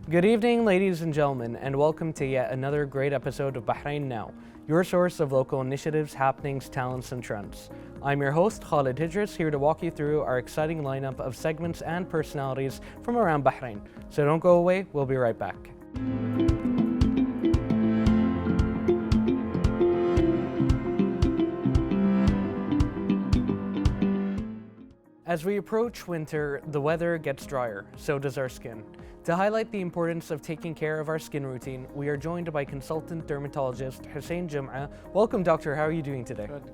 Good evening, ladies and gentlemen, and welcome to yet another great episode of Bahrain Now, your source of local initiatives, happenings, talents, and trends. I'm your host, Khalid Idris, here to walk you through our exciting lineup of segments and personalities from around Bahrain. So don't go away, we'll be right back. As we approach winter, the weather gets drier, so does our skin. To highlight the importance of taking care of our skin routine, we are joined by consultant dermatologist Hussain Juma. Welcome, doctor. How are you doing today? Good.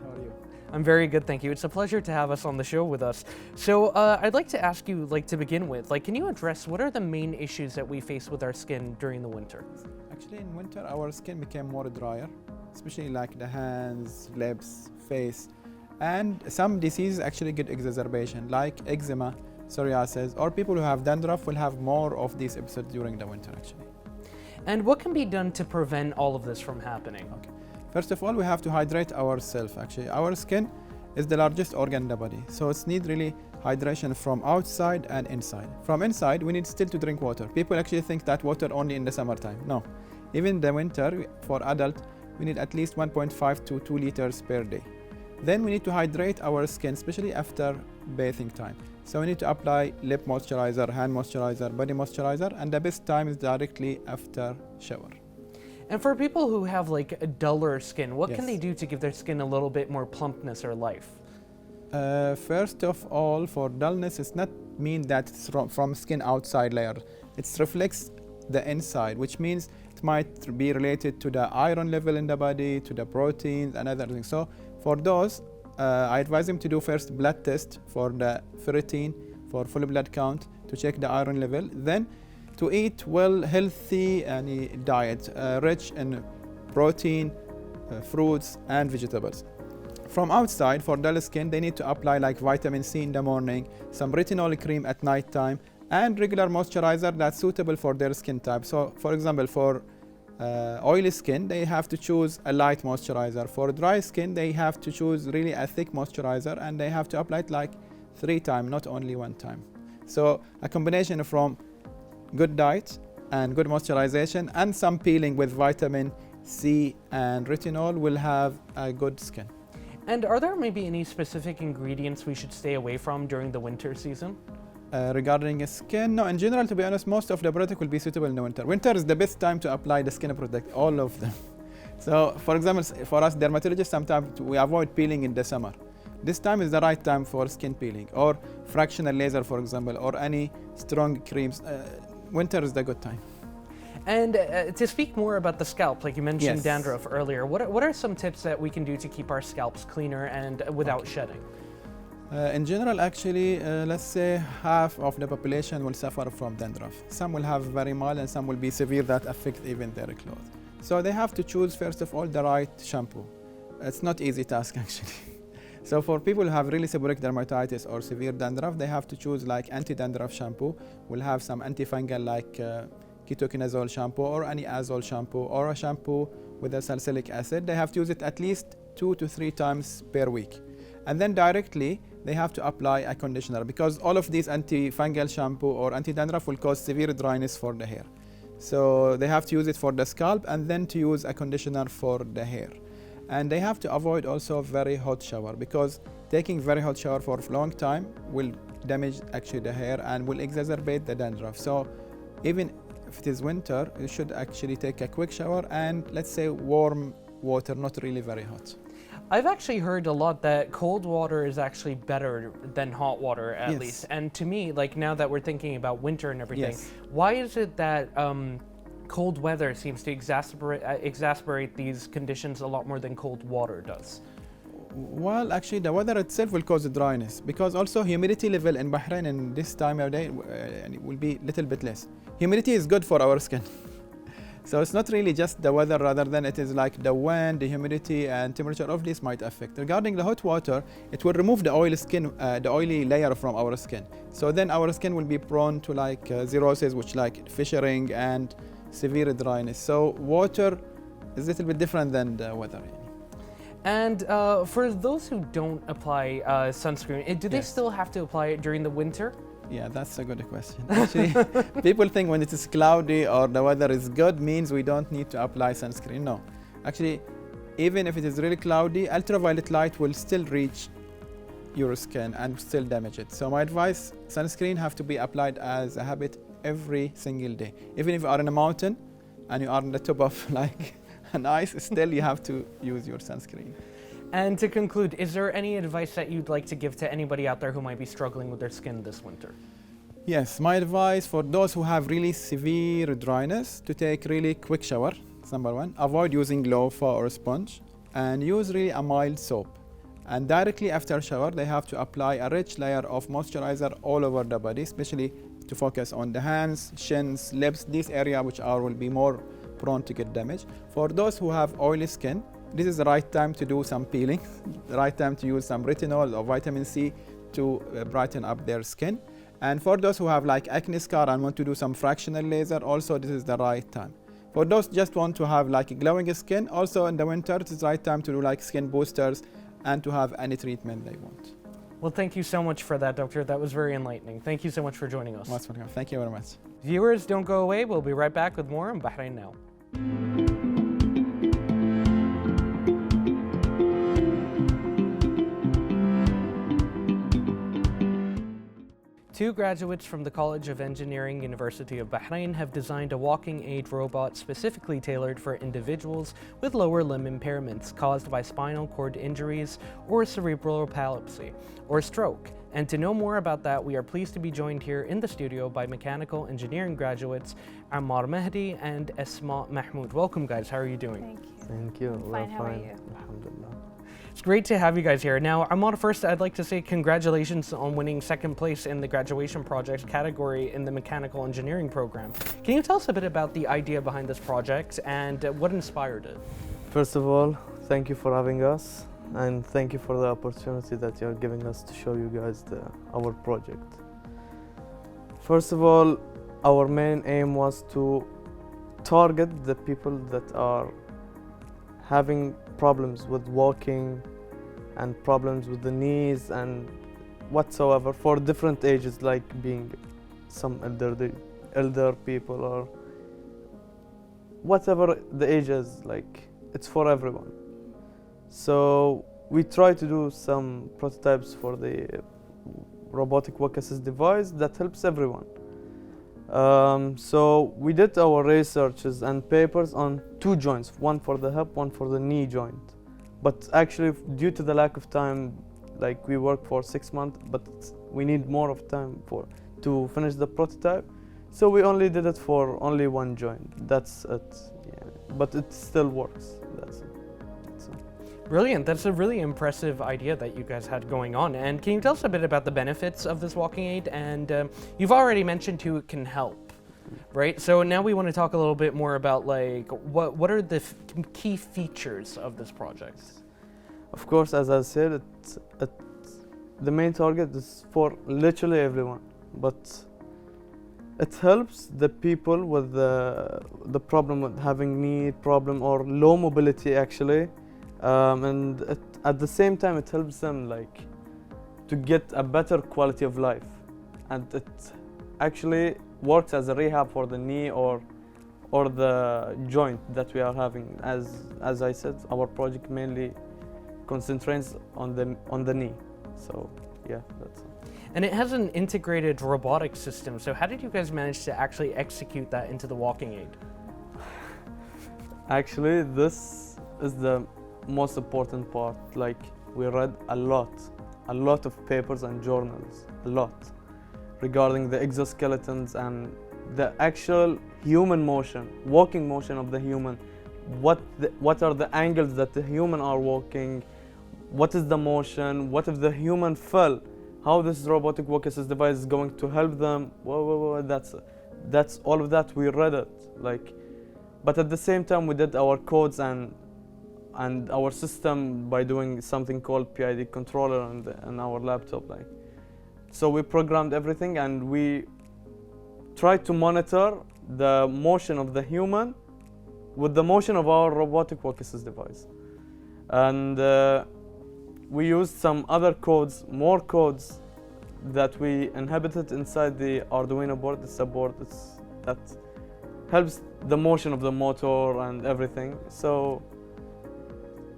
How are you? I'm very good, thank you. It's a pleasure to have us on the show with us. So I'd like to ask you, to begin with, can you address what are the main issues that we face with our skin during the winter? Actually, in winter, our skin became more drier, especially like the hands, lips, face, and some diseases actually get exacerbation, like eczema, psoriasis, or people who have dandruff will have more of these episodes during the winter, actually. And what can be done to prevent all of this from happening? Okay. First of all, we have to hydrate ourselves, actually. Our skin is the largest organ in the body, so it's need really hydration from outside and inside. From inside, we need still to drink water. People actually think that water only in the summertime. No. Even in the winter, for adult, we need at least 1.5 to 2 liters per day. Then we need to hydrate our skin, especially after bathing time. So we need to apply lip moisturizer, hand moisturizer, body moisturizer, and the best time is directly after shower. And for people who have a duller skin, what can Yes. they do to give their skin a little bit more plumpness or life? First of all, for dullness, it's not mean that it's from skin outside layer. It reflects the inside, which means it might be related to the iron level in the body, to the proteins and other things. So for those, I advise them to do first blood test for the ferritin, for full blood count, to check the iron level. Then to eat well, healthy diet, rich in protein, fruits and vegetables. From outside, for dull skin, they need to apply vitamin C in the morning, some retinol cream at night time, and regular moisturizer that's suitable for their skin type. So for example, for oily skin, they have to choose a light moisturizer. For dry skin, they have to choose really a thick moisturizer, and they have to apply it 3 times, not only 1 time. So a combination from good diet and good moisturization and some peeling with vitamin C and retinol will have a good skin. And are there maybe any specific ingredients we should stay away from during the winter season? Regarding skin, no, in general, to be honest, most of the product will be suitable in the winter. Winter is the best time to apply the skin product, all of them. So, for example, for us dermatologists, sometimes we avoid peeling in the summer. This time is the right time for skin peeling, or fractional laser, for example, or any strong creams. Winter is the good time. And to speak more about the scalp, like you mentioned Yes. dandruff earlier, what are some tips that we can do to keep our scalps cleaner and without shedding? In general, actually, let's say half of the population will suffer from dandruff. Some will have very mild and some will be severe that affect even their clothes. So they have to choose, first of all, the right shampoo. It's not easy task, actually. So for people who have really seborrheic dermatitis or severe dandruff, they have to choose anti-dandruff shampoo. We'll have some antifungal ketoconazole shampoo or any azole shampoo or a shampoo with a salicylic acid. They have to use it at least 2 to 3 times per week. And then directly, they have to apply a conditioner, because all of these antifungal shampoo or anti-dandruff will cause severe dryness for the hair. So they have to use it for the scalp and then to use a conditioner for the hair. And they have to avoid also very hot shower, because taking very hot shower for a long time will damage actually the hair and will exacerbate the dandruff. So even if it is winter, you should actually take a quick shower and let's say warm water, not really very hot. I've actually heard a lot that cold water is actually better than hot water, at Yes. least. And to me, now that we're thinking about winter and everything, Yes. why is it that cold weather seems to exacerbate these conditions a lot more than cold water does? Well, actually, the weather itself will cause dryness, because also humidity level in Bahrain in this time of day will be a little bit less. Humidity is good for our skin. So it's not really just the weather, rather than it is the wind, the humidity and temperature of this might affect. Regarding the hot water, it will remove the oily layer from our skin. So then our skin will be prone to xerosis, which fissuring and severe dryness. So water is a little bit different than the weather. And for those who don't apply sunscreen, do they Yes. still have to apply it during the winter? Yeah, that's a good question. Actually, people think when it is cloudy or the weather is good means we don't need to apply sunscreen. No. Actually, even if it is really cloudy, ultraviolet light will still reach your skin and still damage it. So my advice, sunscreen have to be applied as a habit every single day. Even if you are in a mountain and you are on the top of like an ice, still you have to use your sunscreen. And to conclude, is there any advice that you'd like to give to anybody out there who might be struggling with their skin this winter? Yes, my advice for those who have really severe dryness to take really quick shower. That's number one. Avoid using loofah or sponge and use really a mild soap. And directly after shower, they have to apply a rich layer of moisturizer all over the body, especially to focus on the hands, shins, lips, these areas which will be more prone to get damaged. For those who have oily skin, this is the right time to do some peeling, the right time to use some retinol or vitamin C to brighten up their skin. And for those who have like acne scar and want to do some fractional laser, also this is the right time. For those just want to have like glowing skin, also in the winter, it is the right time to do like skin boosters and to have any treatment they want. Well, thank you so much for that, Doctor. That was very enlightening. Thank you so much for joining us. Most welcome. Thank you very much. Viewers, don't go away. We'll be right back with more on Bahrain Now. Two graduates from the College of Engineering, University of Bahrain have designed a walking aid robot specifically tailored for individuals with lower limb impairments caused by spinal cord injuries or cerebral palsy or stroke. And to know more about that, we are pleased to be joined here in the studio by mechanical engineering graduates Ammar Mahdi and Asma Mahmood. Welcome, guys. How are you doing? Thank you. Thank you. Fine, how are you? Alhamdulillah. It's great to have you guys here. Now, Ammar, first I'd like to say congratulations on winning second place in the graduation project category in the mechanical engineering program. Can you tell us a bit about the idea behind this project and what inspired it? First of all, thank you for having us, and thank you for the opportunity that you're giving us to show you guys our project. First of all, our main aim was to target the people that are having problems with walking and problems with the knees and whatsoever for different ages, like being some elder people or whatever the age is, like it's for everyone. So we try to do some prototypes for the robotic walk assist device that helps everyone. So we did our researches and papers on two joints, one for the hip, one for the knee joint. But actually, due to the lack of time, like we worked for 6 months, but we need more of time to finish the prototype. So we only did it for only one joint. That's it. Yeah. But it still works. That's it. Brilliant. That's a really impressive idea that you guys had going on. And can you tell us a bit about the benefits of this walking aid? And you've already mentioned who it can help, right? So now we want to talk a little bit more about like what are the key features of this project? Of course, as I said, the main target is for literally everyone, but it helps the people with the problem with having knee problem or low mobility actually. And at the same time, it helps them like to get a better quality of life, and it actually works as a rehab for the knee or the joint that we are having. As I said, our project mainly concentrates on the knee. So yeah, that's it. And it has an integrated robotic system. So how did you guys manage to actually execute that into the walking aid? Actually, this is the most important part. Like we read a lot of papers and journals, regarding the exoskeletons and the actual human motion, walking motion of the human. What are the angles that the human are walking? What is the motion? What if the human fell? How this robotic walk assist device is going to help them? Whoa, that's all of that. We read it, like, but at the same time we did our codes and our system by doing something called PID controller on our laptop, like. So we programmed everything and we tried to monitor the motion of the human with the motion of our robotic walk assist device. And we used some other codes, more codes that we inhabited inside the Arduino board. It's a board that helps the motion of the motor and everything. So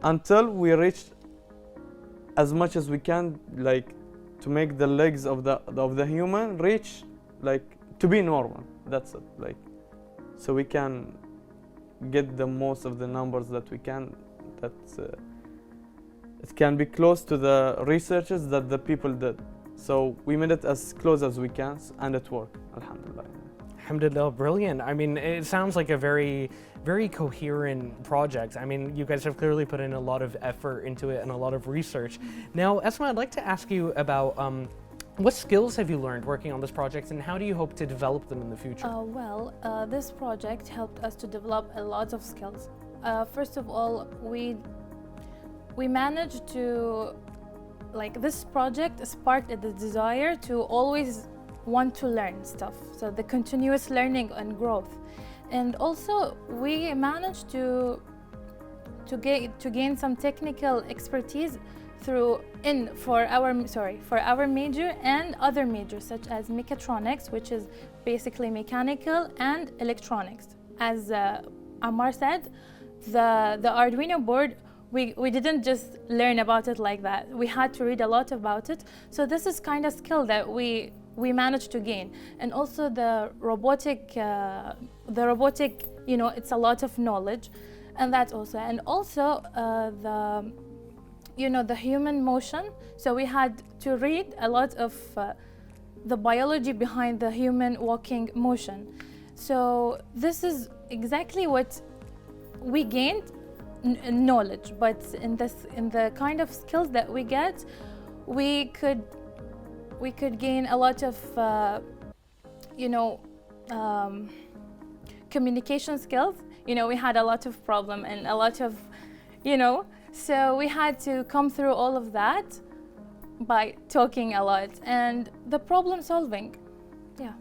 until we reach as much as we can, like to make the legs of the human reach like to be normal. That's it. Like so we can get the most of the numbers that we can. That it can be close to the researches that the people did. So we made it as close as we can, and it worked. Alhamdulillah. Alhamdulillah, brilliant. I mean, it sounds like a very, very coherent project. I mean, you guys have clearly put in a lot of effort into it and a lot of research. Now, Asma, I'd like to ask you about what skills have you learned working on this project, and how do you hope to develop them in the future? This project helped us to develop a lot of skills. First of all, we managed to, like, this project sparked the desire to always want to learn stuff, so the continuous learning and growth. And also we managed to gain some technical expertise for our major and other majors, such as mechatronics, which is basically mechanical, and electronics. As Ammar said, the Arduino board, we didn't just learn about it like that. We had to read a lot about it. So this is kind of skill that we managed to gain. And also the robotic, it's a lot of knowledge, and that also. And also the human motion. So we had to read a lot of the biology behind the human walking motion. So this is exactly what we gained knowledge, but in the kind of skills that we get, we could gain a lot of communication skills. We had a lot of problem and a lot of so we had to come through all of that by talking a lot, and the problem solving. Yeah.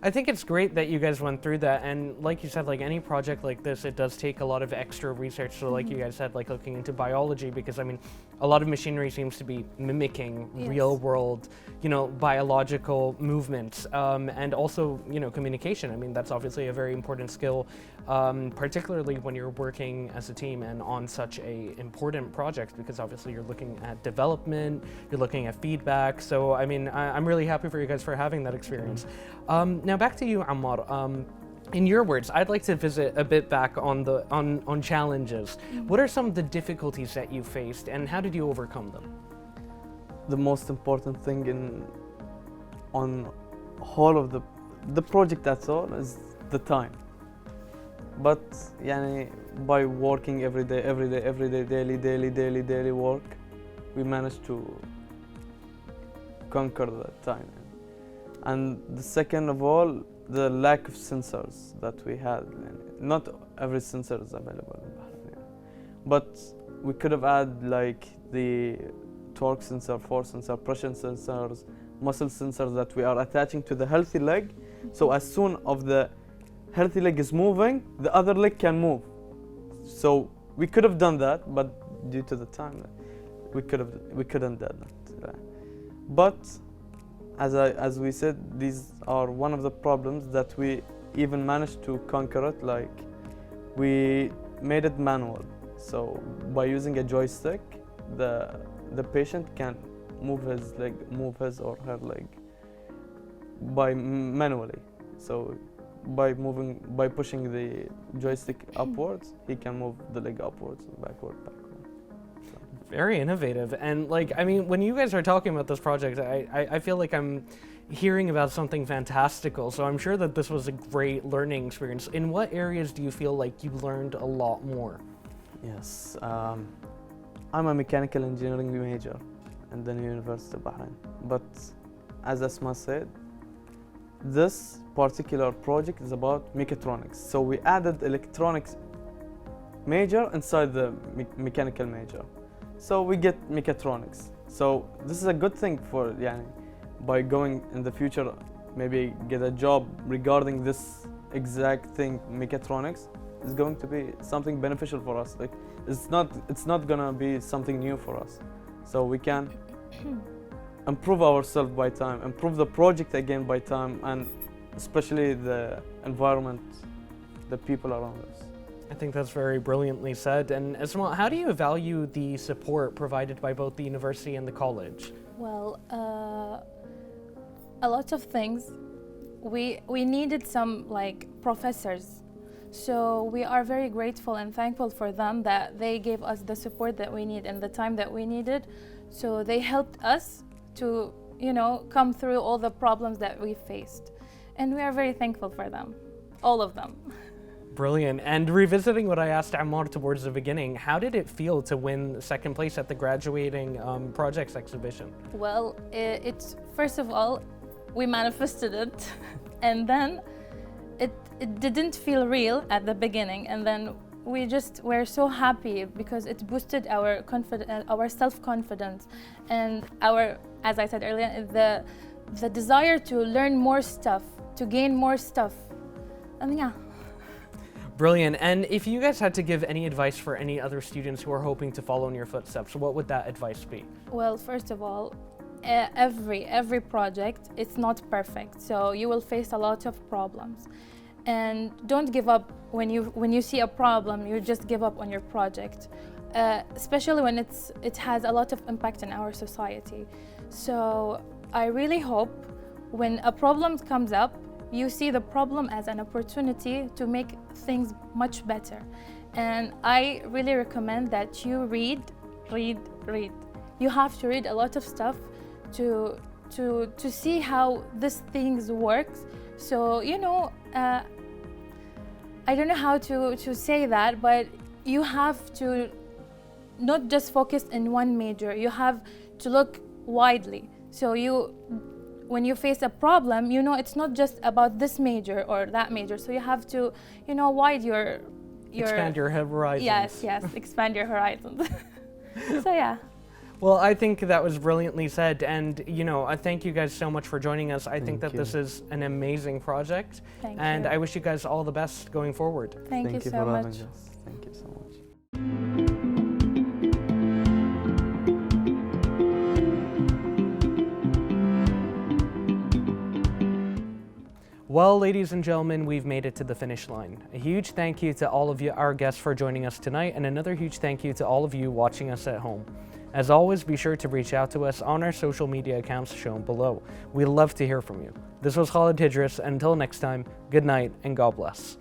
I think it's great that you guys went through that, and like you said, like any project like this, it does take a lot of extra research. So like you guys said, like looking into biology, because I mean, a lot of machinery seems to be mimicking real world, biological movements, and also, communication. I mean, that's obviously a very important skill, particularly when you're working as a team and on such a important project, because obviously you're looking at development, you're looking at feedback. So I mean, I'm really happy for you guys for having that experience. Now back to you, Ammar. In your words, I'd like to visit a bit back on challenges. What are some of the difficulties that you faced, and how did you overcome them? The most important thing on whole of the project, that's all, is the time. But by working every day, daily work, we managed to conquer that time. And the second of all, the lack of sensors that we had. Not every sensor is available in Bahrain. But we could have added like the torque sensor, force sensor, pressure sensors, muscle sensors that we are attaching to the healthy leg. So as soon as the healthy leg is moving, the other leg can move. So we could have done that, but due to the time, we couldn't do that. But as we said, these are one of the problems that we even managed to conquer it. Like, we made it manual. So by using a joystick, the patient can move his or her leg manually. So by pushing the joystick upwards, he can move the leg upwards, backward. Very innovative. And when you guys are talking about this project, I feel like I'm hearing about something fantastical. So I'm sure that this was a great learning experience. In what areas do you feel like you learned a lot more? Yes, I'm a mechanical engineering major in the University of Bahrain. But as Asma said, this particular project is about mechatronics. So we added electronics major inside the mechanical major. So we get mechatronics. So this is a good thing for by going in the future, maybe get a job regarding this exact thing, mechatronics, is going to be something beneficial for us. Like, it's not gonna be something new for us. So we can improve ourselves by time, improve the project again by time, and especially the environment, the people around us. I think that's very brilliantly said. And Asma, how do you value the support provided by both the university and the college? Well, a lot of things. We needed some like professors, so we are very grateful and thankful for them that they gave us the support that we need and the time that we needed. So they helped us to, you know, come through all the problems that we faced, and we are very thankful for them, all of them. Brilliant. And revisiting what I asked Ammar towards the beginning, how did it feel to win second place at the graduating projects exhibition? Well, it's first of all, we manifested it, and then it didn't feel real at the beginning, and then we just were so happy because it boosted our our self-confidence, and our, as I said earlier, the desire to learn more stuff, to gain more stuff, and yeah. Brilliant. And if you guys had to give any advice for any other students who are hoping to follow in your footsteps, what would that advice be? Well, first of all, every project, it's not perfect, so you will face a lot of problems, and don't give up when you see a problem. You just give up on your project, especially when it has a lot of impact in our society. So I really hope when a problem comes up, you see the problem as an opportunity to make things much better. And I really recommend that you read. You have to read a lot of stuff to see how this things works. So, you know, I don't know how to say that, but you have to not just focus in one major. You have to look widely. So when you face a problem, you know it's not just about this major or that major. So you have to, you know, widen your expand your horizons. Yes, expand your horizons. So yeah. Well, I think that was brilliantly said, and you know, I thank you guys so much for joining us. I think that this is an amazing project, and I wish you guys all the best going forward. Thank you so for much. having us. Thank you so much. Well, ladies and gentlemen, we've made it to the finish line. A huge thank you to all of you, our guests, for joining us tonight, and another huge thank you to all of you watching us at home. As always, be sure to reach out to us on our social media accounts shown below. We love to hear from you. This was Khalid Hidris. Until next time, good night and God bless.